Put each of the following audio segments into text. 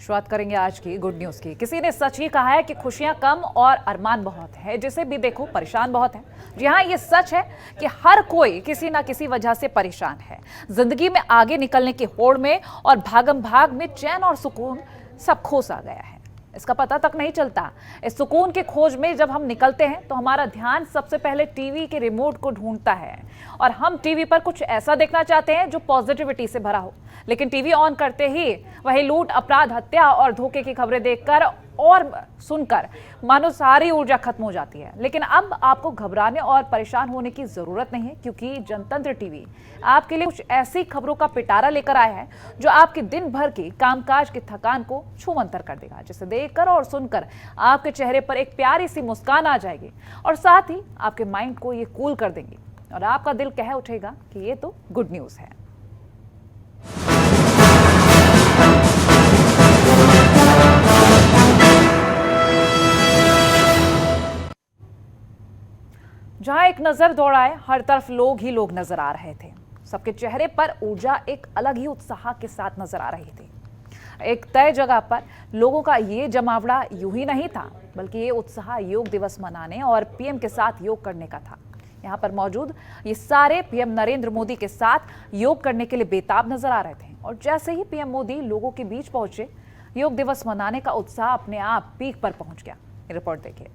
शुरुआत करेंगे आज की गुड न्यूज की। किसी ने सच ही कहा है कि खुशियां कम और अरमान बहुत है, जिसे भी देखो परेशान बहुत है। जी हाँ, ये सच है कि हर कोई किसी ना किसी वजह से परेशान है। जिंदगी में आगे निकलने की होड़ में और भागम भाग में चैन और सुकून सब खो सा गया है। इसका पता तक नहीं चलता। इस सुकून की खोज में जब हम निकलते हैं तो हमारा ध्यान सबसे पहले टीवी के रिमोट को ढूंढता है और हम टीवी पर कुछ ऐसा देखना चाहते हैं जो पॉजिटिविटी से भरा हो। लेकिन टीवी ऑन करते ही वही लूट, अपराध, हत्या और धोखे की खबरें देखकर और सुनकर मानो सारी ऊर्जा खत्म हो जाती है। लेकिन अब आपको घबराने और परेशान होने की जरूरत नहीं है, क्योंकि जनतंत्र टीवी आपके लिए कुछ ऐसी खबरों का पिटारा लेकर आया है जो आपके दिन भर की कामकाज की थकान को छूमंतर कर देगा, जिसे देखकर और सुनकर आपके चेहरे पर एक प्यारी सी मुस्कान आ जाएगी और साथ ही आपके माइंड को ये कूल कर देंगी और आपका दिल कह उठेगा कि ये तो गुड न्यूज है। जहां एक नजर दौड़ाए हर तरफ लोग ही लोग नजर आ रहे थे। सबके चेहरे पर ऊर्जा एक अलग ही उत्साह के साथ नजर आ रही थी। एक तय जगह पर लोगों का ये जमावड़ा यूं ही नहीं था, बल्कि ये उत्साह योग दिवस मनाने और पीएम के साथ योग करने का था। यहाँ पर मौजूद ये सारे पीएम नरेंद्र मोदी के साथ योग करने के लिए बेताब नजर आ रहे थे और जैसे ही पीएम मोदी लोगों के बीच पहुंचे, योग दिवस मनाने का उत्साह अपने आप पीक पर पहुंच गया। ये रिपोर्ट देखिए।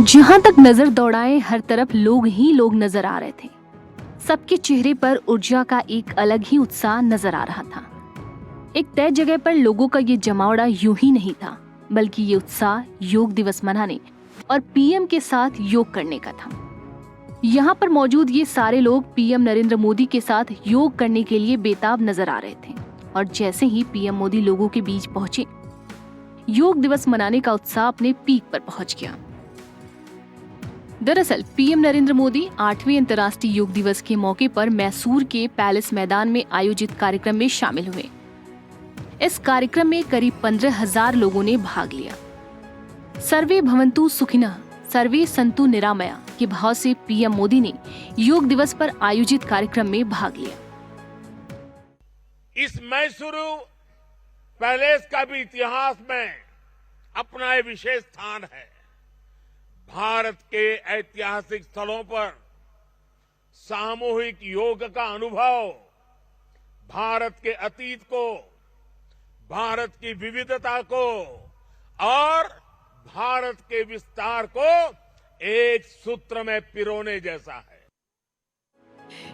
जहां तक नजर दौड़ाए हर तरफ लोग ही लोग नजर आ रहे थे। सबके चेहरे पर ऊर्जा का एक अलग ही उत्साह नजर आ रहा था। एक तय जगह पर लोगों का ये जमावड़ा यूं ही नहीं था, बल्कि ये उत्साह योग दिवस मनाने और पीएम के साथ योग करने का था। यहाँ पर मौजूद ये सारे लोग पीएम नरेंद्र मोदी के साथ योग करने के लिए बेताब नजर आ रहे थे और जैसे ही पीएम मोदी लोगों के बीच पहुंचे, योग दिवस मनाने का उत्साह अपने पीक पर पहुंच गया। दरअसल पीएम नरेंद्र मोदी 8वें अंतर्राष्ट्रीय योग दिवस के मौके पर मैसूर के पैलेस मैदान में आयोजित कार्यक्रम में शामिल हुए। इस कार्यक्रम में करीब 15,000 लोगों ने भाग लिया। सर्वे भवन्तु सुखिनः, सर्वे सन्तु निरामया के भाव से पीएम मोदी ने योग दिवस पर आयोजित कार्यक्रम में भाग लिया। इस मैसूरू पैलेस का भी इतिहास में अपना एक विशेष स्थान है। भारत के ऐतिहासिक स्थलों पर सामूहिक योग का अनुभव भारत के अतीत को, भारत की विविधता को और भारत के विस्तार को एक सूत्र में पिरोने जैसा है।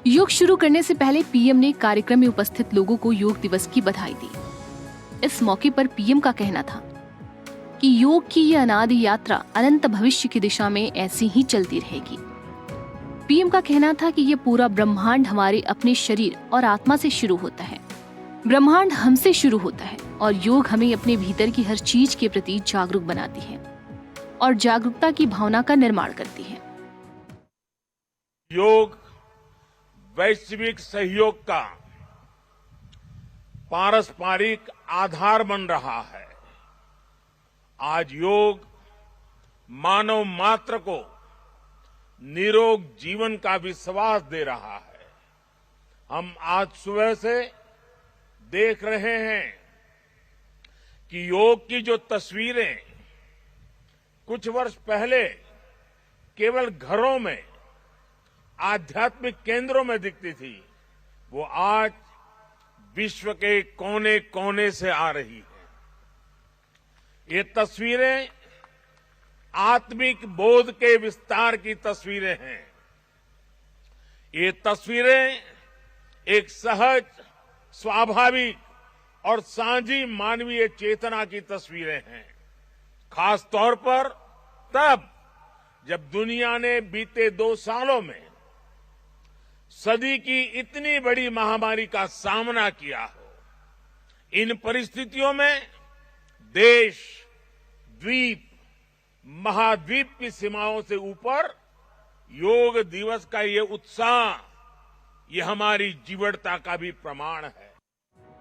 योग शुरू करने से पहले पीएम ने कार्यक्रम में उपस्थित लोगों को योग दिवस की बधाई दी। इस मौके पर पीएम का कहना था कि योग की यह अनादि यात्रा अनंत भविष्य की दिशा में ऐसी ही चलती रहेगी। पीएम का कहना था कि यह पूरा ब्रह्मांड हमारे अपने शरीर और आत्मा से शुरू होता है। ब्रह्मांड हमसे शुरू होता है और योग हमें अपने भीतर की हर चीज के प्रति जागरूक बनाती है और जागरूकता की भावना का निर्माण करती है। योग वैश्विक सहयोग का पारस्परिक आधार बन रहा है। आज योग मानव मात्र को निरोग जीवन का विश्वास दे रहा है। हम आज सुबह से देख रहे हैं कि योग की जो तस्वीरें कुछ वर्ष पहले केवल घरों में, आध्यात्मिक केंद्रों में दिखती थी, वो आज विश्व के कोने कोने से आ रही है। ये तस्वीरें आत्मिक बोध के विस्तार की तस्वीरें हैं। ये तस्वीरें एक सहज, स्वाभाविक और साझी मानवीय चेतना की तस्वीरें हैं। खास तौर पर तब जब दुनिया ने बीते 2 सालों में सदी की इतनी बड़ी महामारी का सामना किया हो। इन परिस्थितियों में देश, द्वीप, महाद्वीप की सीमाओं से ऊपर योग दिवस का ये उत्साह, ये हमारी जीवटता का भी प्रमाण है।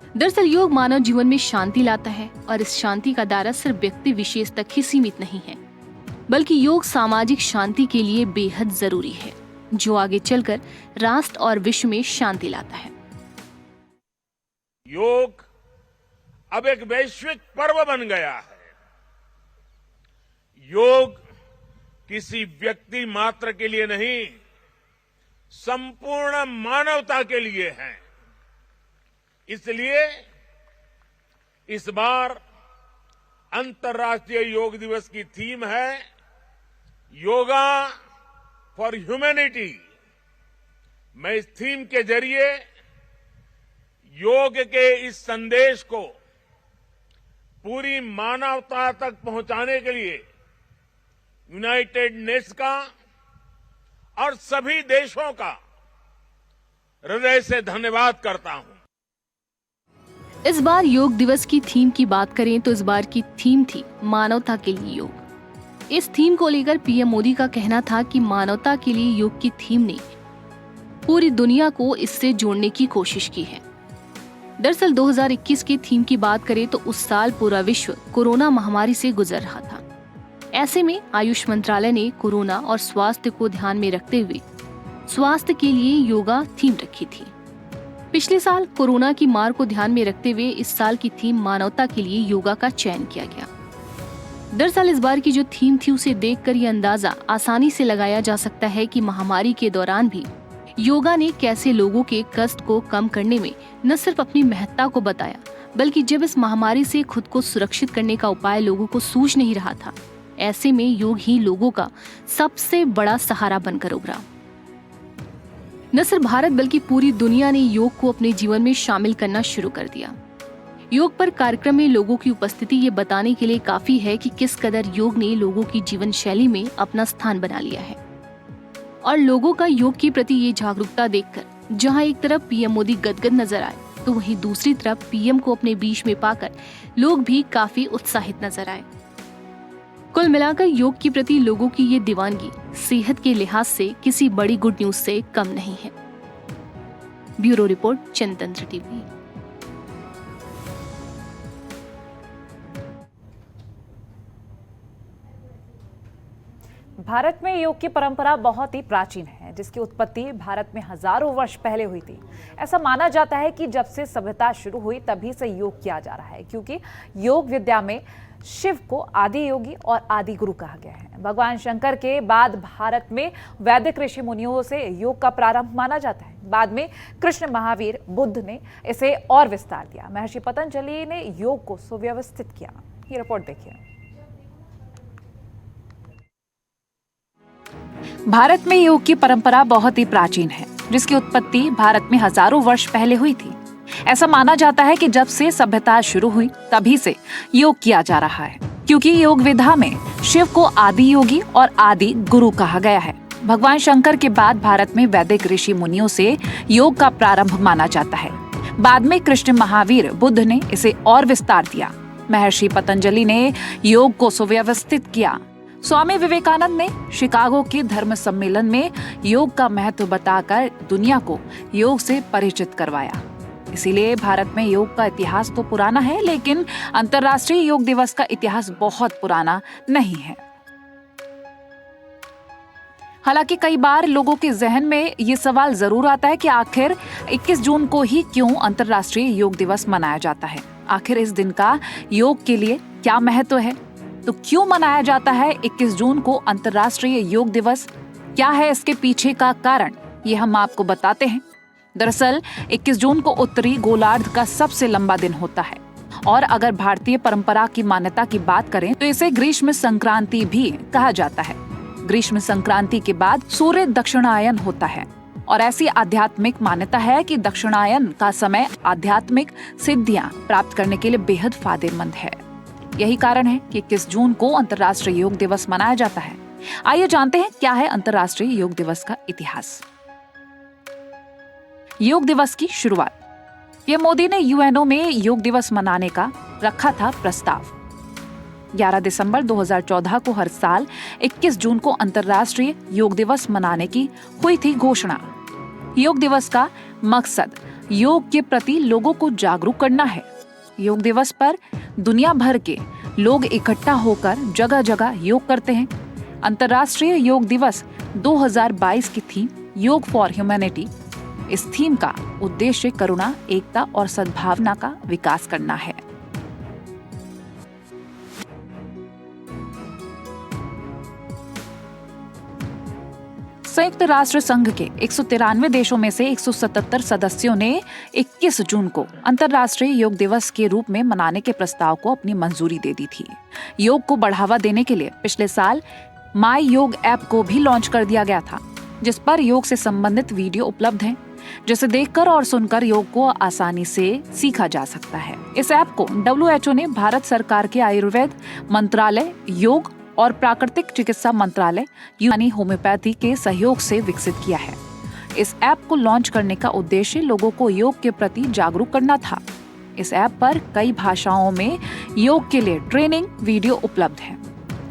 दरअसल योग मानव जीवन में शांति लाता है और इस शांति का दायरा सिर्फ व्यक्ति विशेष तक ही सीमित नहीं है, बल्कि योग सामाजिक शांति के लिए बेहद जरूरी है। जो आगे चलकर राष्ट्र और विश्व में शांति लाता है। योग अब एक वैश्विक पर्व बन गया है। योग किसी व्यक्ति मात्र के लिए नहीं, संपूर्ण मानवता के लिए है। इसलिए इस बार अंतर्राष्ट्रीय योग दिवस की थीम है योगा फॉर ह्यूमैनिटी। मैं इस थीम के जरिए योग के इस संदेश को पूरी मानवता तक पहुंचाने के लिए यूनाइटेड नेशंस का और सभी देशों का हृदय से धन्यवाद करता हूं। इस बार योग दिवस की थीम की बात करें तो इस बार की थीम थी मानवता के लिए योग। इस थीम को लेकर पीएम मोदी का कहना था कि मानवता के लिए योग की थीम ने पूरी दुनिया को इससे जोड़ने की कोशिश की है। दरअसल 2021 की थीम की बात करें तो उस साल पूरा विश्व कोरोना महामारी से गुजर रहा था। ऐसे में आयुष मंत्रालय ने कोरोना और स्वास्थ्य को ध्यान में रखते हुए स्वास्थ्य के लिए योगा थीम रखी थी। पिछले साल कोरोना की मार को ध्यान में रखते हुए इस साल की थीम मानवता के लिए योगा का चयन किया गया। दरअसल इस बार की जो थीम थी उसे देखकर ये अंदाजा आसानी से लगाया जा सकता है कि महामारी के दौरान भी योगा ने कैसे लोगों के कष्ट को कम करने में न सिर्फ अपनी महत्ता को बताया, बल्कि जब इस महामारी से खुद को सुरक्षित करने का उपाय लोगों को सूझ नहीं रहा था, ऐसे में योग ही लोगों का सबसे बड़ा सहारा बनकर उभरा। न सिर्फ भारत बल्कि पूरी दुनिया ने योग को अपने जीवन में शामिल करना शुरू कर दिया। योग पर कार्यक्रम में लोगों की उपस्थिति ये बताने के लिए काफी है कि किस कदर योग ने लोगों की जीवन शैली में अपना स्थान बना लिया है। और लोगों का योग के प्रति ये जागरूकता देखकर जहां एक तरफ पीएम मोदी गदगद नजर आए, तो वहीं दूसरी तरफ पीएम को अपने बीच में पाकर लोग भी काफी उत्साहित नजर आए। कुल मिलाकर योग के प्रति लोगों की ये दीवानगी सेहत के लिहाज से किसी बड़ी गुड न्यूज से कम नहीं है। ब्यूरो रिपोर्ट, जनतंत्र टीवी। भारत में योग की परंपरा बहुत ही प्राचीन है, जिसकी उत्पत्ति भारत में हजारों वर्ष पहले हुई थी। ऐसा माना जाता है कि जब से सभ्यता शुरू हुई तभी से योग किया जा रहा है, क्योंकि योग विद्या में शिव को आदि योगी और आदि गुरु कहा गया है। भगवान शंकर के बाद भारत में वैदिक ऋषि मुनियों से योग का प्रारंभ माना जाता है। बाद में कृष्ण, महावीर, बुद्ध ने इसे और विस्तार दिया। महर्षि पतंजलि ने योग को सुव्यवस्थित किया। ये रिपोर्ट देखिए। भारत में योग की परंपरा बहुत ही प्राचीन है, जिसकी उत्पत्ति भारत में हजारों वर्ष पहले हुई थी। ऐसा माना जाता है कि जब से सभ्यता शुरू हुई तभी से योग किया जा रहा है, क्योंकि योग विधा में शिव को आदि योगी और आदि गुरु कहा गया है। भगवान शंकर के बाद भारत में वैदिक ऋषि मुनियों से योग का प्रारंभ माना जाता है। बाद में कृष्ण, महावीर, बुद्ध ने इसे और विस्तार दिया। महर्षि पतंजलि ने योग को सुव्यवस्थित किया। स्वामी विवेकानंद ने शिकागो के धर्म सम्मेलन में योग का महत्व बताकर दुनिया को योग से परिचित करवाया। इसीलिए भारत में योग का इतिहास तो पुराना है, लेकिन अंतर्राष्ट्रीय योग दिवस का इतिहास बहुत पुराना नहीं है। हालांकि कई बार लोगों के जहन में ये सवाल जरूर आता है कि आखिर 21 जून को ही क्यों अंतर्राष्ट्रीय योग दिवस मनाया जाता है। आखिर इस दिन का योग के लिए क्या महत्व है? तो क्यों मनाया जाता है 21 जून को अंतर्राष्ट्रीय योग दिवस? क्या है इसके पीछे का कारण? ये हम आपको बताते हैं। दरअसल 21 जून को उत्तरी गोलार्ध का सबसे लंबा दिन होता है, और अगर भारतीय परंपरा की मान्यता की बात करें तो इसे ग्रीष्म संक्रांति भी कहा जाता है। ग्रीष्म संक्रांति के बाद सूर्य दक्षिणायन होता है, और ऐसी आध्यात्मिक मान्यता है कि दक्षिणायन का समय आध्यात्मिक सिद्धियां प्राप्त करने के लिए बेहद फायदेमंद है। यही कारण है कि 21 जून को अंतर्राष्ट्रीय योग दिवस मनाया जाता है। आइए जानते हैं क्या है अंतर्राष्ट्रीय योग दिवस का इतिहास। योग दिवस की शुरुआत। पीएम मोदी ने यूएनओ में योग दिवस मनाने का रखा था प्रस्ताव। 11 दिसंबर 2014 को हर साल 21 जून को अंतर्राष्ट्रीय योग दिवस मनाने की हुई थी घोषणा। योग दिवस का मकसद योग के प्रति लोगों को जागरूक करना है। योग दिवस पर दुनिया भर के लोग इकट्ठा होकर जगह जगह योग करते हैं। अंतर्राष्ट्रीय योग दिवस 2022 की थीम योग फॉर ह्यूमैनिटी। इस थीम का उद्देश्य करुणा, एकता और सद्भावना का विकास करना है। संयुक्त राष्ट्र संघ के 193 देशों में से 177 सदस्यों ने 21 जून को अंतर्राष्ट्रीय योग दिवस के रूप में मनाने के प्रस्ताव को अपनी मंजूरी दे दी थी। योग को बढ़ावा देने के लिए पिछले साल माई योग ऐप को भी लॉन्च कर दिया गया था, जिस पर योग से संबंधित वीडियो उपलब्ध हैं, जिसे देखकर और सुनकर योग को आसानी से सीखा जा सकता है। इस ऐप को WHO ने भारत सरकार के आयुर्वेद मंत्रालय, योग और प्राकृतिक चिकित्सा मंत्रालय यानी होम्योपैथी के सहयोग से विकसित किया है। इस ऐप को लॉन्च करने का उद्देश्य लोगों को योग के प्रति जागरूक करना था। इस ऐप पर कई भाषाओं में योग के लिए ट्रेनिंग वीडियो उपलब्ध है।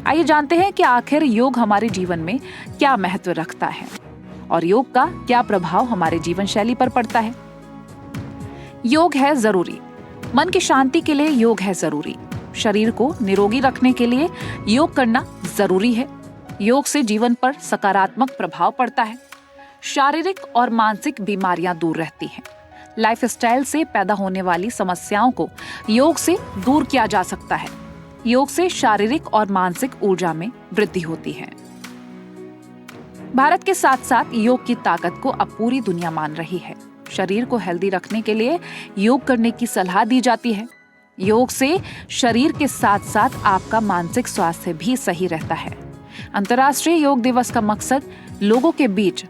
आइए जानते हैं कि आखिर योग हमारे जीवन में क्या महत्व रखता है और योग का क्या प्रभाव हमारे जीवन शैली पर पड़ता है। योग है जरूरी। मन की शांति के लिए योग है जरूरी। शरीर को निरोगी रखने के लिए योग करना जरूरी है। योग से जीवन पर सकारात्मक प्रभाव पड़ता है। शारीरिक और मानसिक बीमारियां दूर रहती हैं। लाइफस्टाइल से पैदा होने वाली समस्याओं को योग से दूर किया जा सकता है। योग से शारीरिक और मानसिक ऊर्जा में वृद्धि होती है। भारत के साथ साथ योग की ताकत को अब पूरी दुनिया मान रही है। शरीर को हेल्दी रखने के लिए योग करने की सलाह दी जाती है। योग से शरीर के साथ साथ आपका मानसिक स्वास्थ्य भी सही रहता है। अंतर्राष्ट्रीय योग दिवस का मकसद लोगों के बीच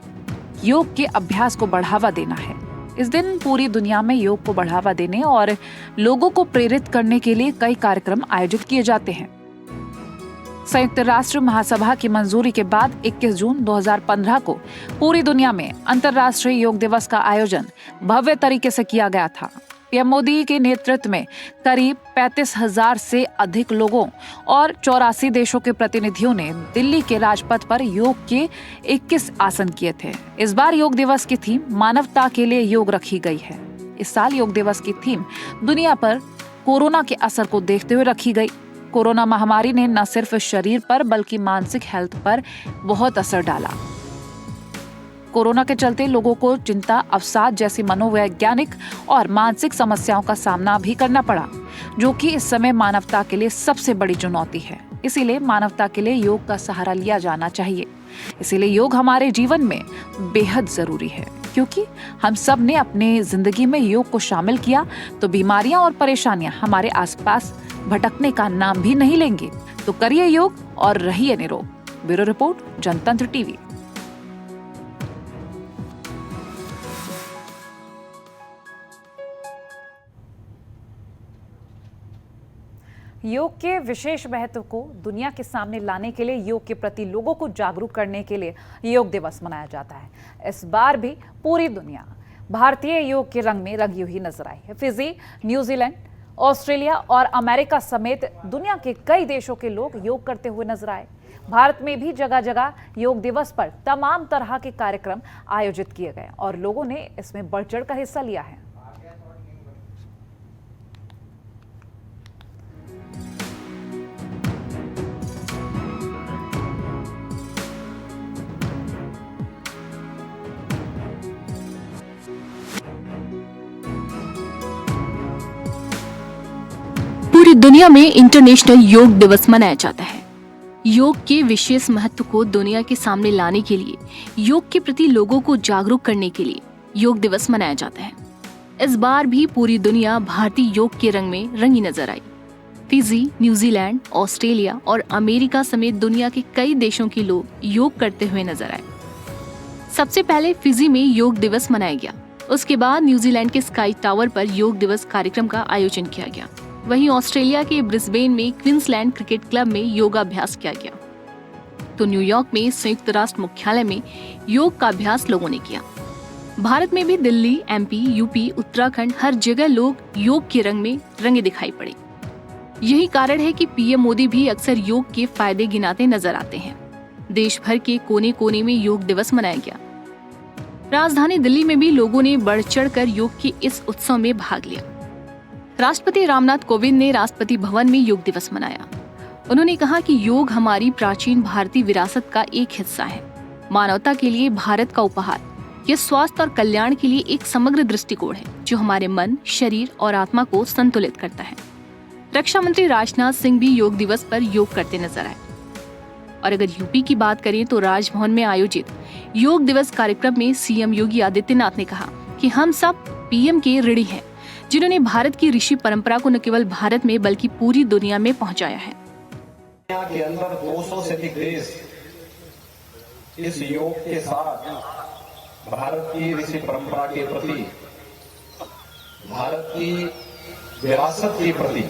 योग के अभ्यास को बढ़ावा देना है। इस दिन पूरी दुनिया में योग को बढ़ावा देने और लोगों को प्रेरित करने के लिए कई कार्यक्रम आयोजित किए जाते हैं। संयुक्त राष्ट्र महासभा की मंजूरी के बाद 21 जून 2015 को पूरी दुनिया में अंतर्राष्ट्रीय योग दिवस का आयोजन भव्य तरीके से किया गया था। पीएम मोदी के नेतृत्व में करीब 35,000 से अधिक लोगों और 84 देशों के प्रतिनिधियों ने दिल्ली के राजपथ पर योग के 21 आसन किए थे। इस बार योग दिवस की थीम मानवता के लिए योग रखी गई है। इस साल योग दिवस की थीम दुनिया पर कोरोना के असर को देखते हुए रखी गई। कोरोना महामारी ने न सिर्फ शरीर पर बल्कि मानसिक हेल्थ पर बहुत असर डाला। कोरोना के चलते लोगों को चिंता, अवसाद जैसी मनोवैज्ञानिक और मानसिक समस्याओं का सामना भी करना पड़ा, जो कि इस समय मानवता के लिए सबसे बड़ी चुनौती है। इसीलिए मानवता के लिए योग का सहारा लिया जाना चाहिए। इसीलिए योग हमारे जीवन में बेहद जरूरी है, क्योंकि हम सब ने अपने जिंदगी में योग को शामिल किया तो बीमारियां और परेशानियां हमारे आसपास भटकने का नाम भी नहीं लेंगे। तो करिए योग और रहिए निरोग। ब्यूरो रिपोर्ट, जनतंत्र टीवी। योग के विशेष महत्व को दुनिया के सामने लाने के लिए योग के प्रति लोगों को जागरूक करने के लिए योग दिवस मनाया जाता है। इस बार भी पूरी दुनिया भारतीय योग के रंग में रंगी हुई नजर आई है। फिजी, न्यूजीलैंड, ऑस्ट्रेलिया और अमेरिका समेत दुनिया के कई देशों के लोग योग करते हुए नजर आए। भारत में भी जगह जगह योग दिवस पर तमाम तरह के कार्यक्रम आयोजित किए गए और लोगों ने इसमें बढ़ चढ़ कर हिस्सा लिया है। पूरी दुनिया में इंटरनेशनल योग दिवस मनाया जाता है। योग के विशेष महत्व को दुनिया के सामने लाने के लिए, योग के प्रति लोगों को जागरूक करने के लिए योग दिवस मनाया जाता है। इस बार भी पूरी दुनिया भारतीय योग के रंग में रंगी नजर आई। फिजी, न्यूजीलैंड, ऑस्ट्रेलिया और अमेरिका समेत दुनिया के कई देशों के लोग योग करते हुए नजर आए। सबसे पहले फिजी में योग दिवस मनाया गया। उसके बाद न्यूजीलैंड के स्काई टावर पर योग दिवस कार्यक्रम का आयोजन किया गया। वहीं ऑस्ट्रेलिया के ब्रिस्बेन में क्वींसलैंड क्रिकेट क्लब में योगाभ्यास किया गया। तो न्यूयॉर्क में संयुक्त राष्ट्र मुख्यालय में योग का अभ्यास लोगों ने किया। भारत में भी दिल्ली, एमपी, यूपी, उत्तराखंड, हर जगह लोग योग के रंग में रंगे दिखाई पड़े। यही कारण है कि पीएम मोदी भी अक्सर योग के फायदे गिनाते नजर आते हैं। देश भर के कोने कोने में योग दिवस मनाया गया। राजधानी दिल्ली में भी लोगों ने बढ़ चढ़कर योग के इस उत्सव में भाग लिया। राष्ट्रपति रामनाथ कोविंद ने राष्ट्रपति भवन में योग दिवस मनाया। उन्होंने कहा कि योग हमारी प्राचीन भारतीय विरासत का एक हिस्सा है। मानवता के लिए भारत का उपहार। यह स्वास्थ्य और कल्याण के लिए एक समग्र दृष्टिकोण है जो हमारे मन, शरीर और आत्मा को संतुलित करता है। रक्षा मंत्री राजनाथ सिंह भी योग दिवस पर योग करते नजर आए। और अगर यूपी की बात करें तो राजभवन में आयोजित योग दिवस कार्यक्रम में सीएम योगी आदित्यनाथ ने कहा कि हम सब पीएम के ऋणी हैं, जिन्होंने भारत की ऋषि परंपरा को न केवल भारत में बल्कि पूरी दुनिया में पहुंचाया है। दुनिया के अंदर 200 से अधिक देश इस योग के साथ भारत की ऋषि परंपरा के प्रति, भारत की विरासत के प्रति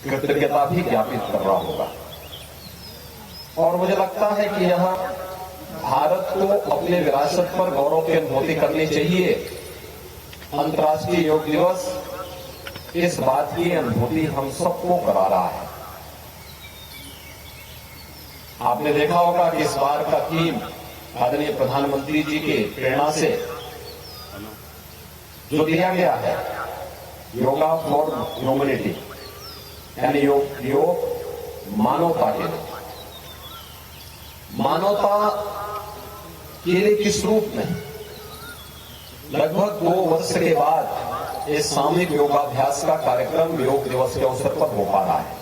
कृतज्ञता भी ज्ञापित कर रहा होगा। और मुझे लगता है कि यहाँ भारत को अपने विरासत पर गौरव की अनुभूति करनी चाहिए। अंतर्राष्ट्रीय योग दिवस इस बात की अनुभूति हम सबको करा रहा है। आपने देखा होगा कि इस बार का थीम आदरणीय प्रधानमंत्री जी के प्रेरणा से जो दिया गया है, योगा फॉर ह्यूमैनिटी, यानी योग मानवता के लिए। मानवता के लिए किस रूप में? लगभग 2 वर्ष के बाद इस सामूहिक योगाभ्यास का कार्यक्रम योग दिवस के अवसर पर हो पा रहा है।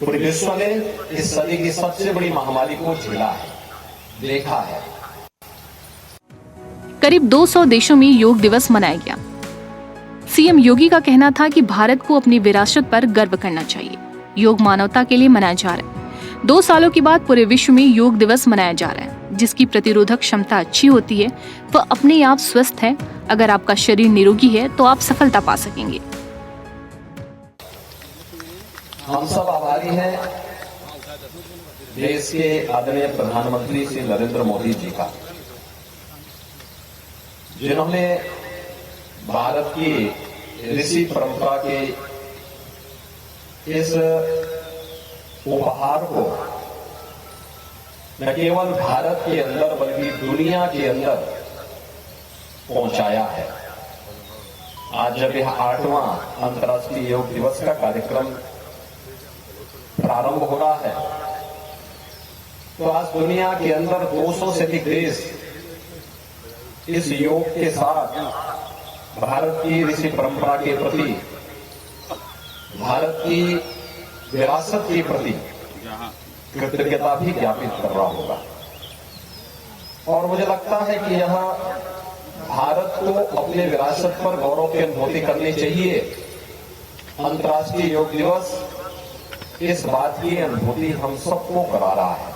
पूरे विश्व ने इस सदी की सबसे बड़ी महामारी को झेला है, देखा है। करीब 200 देशों में योग दिवस मनाया गया। सीएम योगी का कहना था कि भारत को अपनी विरासत पर गर्व करना चाहिए। योग मानवता के लिए मनाया जा रहा है। 2 सालों के बाद पूरे विश्व में योग दिवस मनाया जा रहा है। जिसकी प्रतिरोधक क्षमता अच्छी होती है वह अपने आप स्वस्थ है। अगर आपका शरीर निरोगी है तो आप सफलता पा सकेंगे। हम सब आभारी हैं देश के आदरणीय प्रधानमंत्री श्री नरेंद्र मोदी जी का, जिन्होंने भारत की ऋषि परंपरा के इस उपहार को न केवल भारत के अंदर बल्कि दुनिया के अंदर पहुंचाया है। आज जब यह 8वां अंतर्राष्ट्रीय योग दिवस का कार्यक्रम प्रारंभ हो रहा है, तो आज दुनिया के अंदर 200 से अधिक देश इस योग के साथ भारत की ऋषि परंपरा के प्रति, भारत की विरासत के प्रति कृतज्ञता भी ज्ञापित कर रहा होगा। और मुझे लगता है कि यहाँ भारत को अपने विरासत पर गौरव की अनुभूति करनी चाहिए। अंतर्राष्ट्रीय योग दिवस इस बात की अनुभूति हम सबको करा रहा है।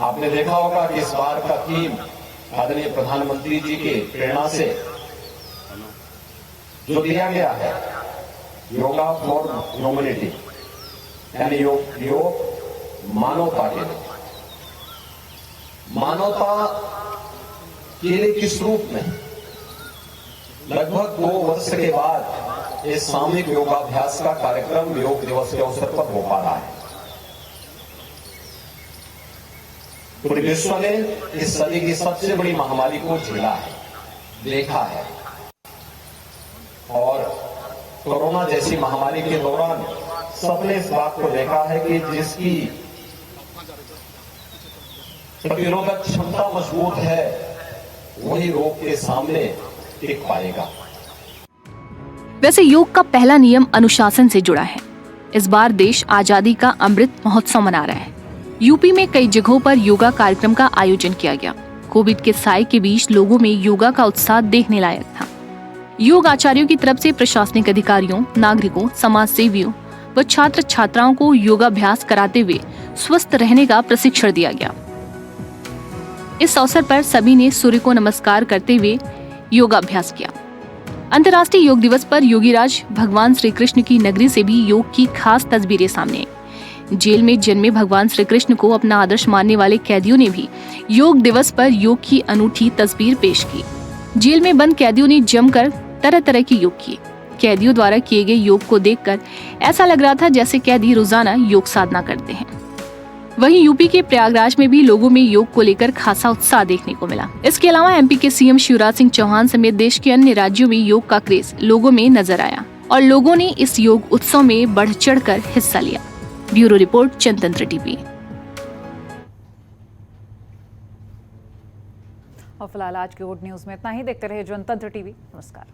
आपने देखा होगा कि इस बार का थीम आदरणीय प्रधानमंत्री जी के प्रेरणा से जो दिया गया है, योगा फॉर ह्यूमैनिटी, यानी योग मानवता के लिए। मानवता के लिए किस रूप में? लगभग 2 वर्ष के बाद इस सामूहिक योगाभ्यास का कार्यक्रम योग दिवस के अवसर पर हो पा रहा है। पूरे विश्व ने इस सदी की सबसे बड़ी महामारी को झेला है, देखा है। और कोरोना जैसी महामारी के दौरान सबने इस बात को देखा है कि जिसकी प्रतिरोधक क्षमता मजबूत है वही रोग के सामने टिक पाएगा। वैसे योग का पहला नियम अनुशासन से जुड़ा है। इस बार देश आजादी का अमृत महोत्सव मना रहा है। यूपी में कई जगहों पर योगा कार्यक्रम का आयोजन किया गया। कोविड के साए के बीच लोगों में योगा का उत्साह देखने लायक था। योग आचार्यों की तरफ से प्रशासनिक अधिकारियों, नागरिकों, समाज सेवियों व छात्र छात्राओं को योगाभ्यास कराते हुए स्वस्थ रहने का प्रशिक्षण दिया गया। इस अवसर पर सभी ने सूर्य को नमस्कार करते हुए योगाभ्यास किया। अंतर्राष्ट्रीय योग दिवस पर योगीराज भगवान श्री कृष्ण की नगरी से भी योग की खास तस्वीरें सामने आई। जेल में जन्मे भगवान श्री कृष्ण को अपना आदर्श मानने वाले कैदियों ने भी योग दिवस पर योग की अनूठी तस्वीर पेश की। जेल में बंद कैदियों ने जमकर तरह तरह के योग किए। कैदियों द्वारा किए गए योग को देखकर ऐसा लग रहा था जैसे कैदी रोजाना योग साधना करते हैं। वहीं यूपी के प्रयागराज में भी लोगों में योग को लेकर खासा उत्साह देखने को मिला। इसके अलावा एमपी के सीएम शिवराज सिंह चौहान समेत देश के अन्य राज्यों में योग का क्रेज लोगों में नजर आया और लोगों ने इस योग उत्सव में बढ़ चढ़कर हिस्सा लिया। ब्यूरो रिपोर्ट जनतंत्र टीवी। और फिलहाल आज के गुड न्यूज में इतना ही। देखते रहिए जनतंत्र टीवी। नमस्कार।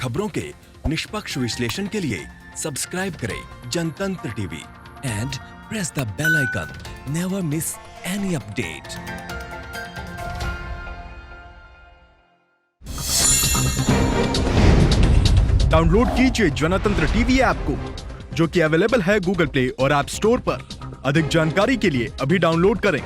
खबरों के निष्पक्ष विश्लेषण के लिए सब्सक्राइब करें Jantantra TV and press the bell icon. Never miss any update. Download कीजिए जनतंत्र टीवी ऐप को, जो कि अवेलेबल है गूगल प्ले और ऐप स्टोर पर। अधिक जानकारी के लिए अभी डाउनलोड करें।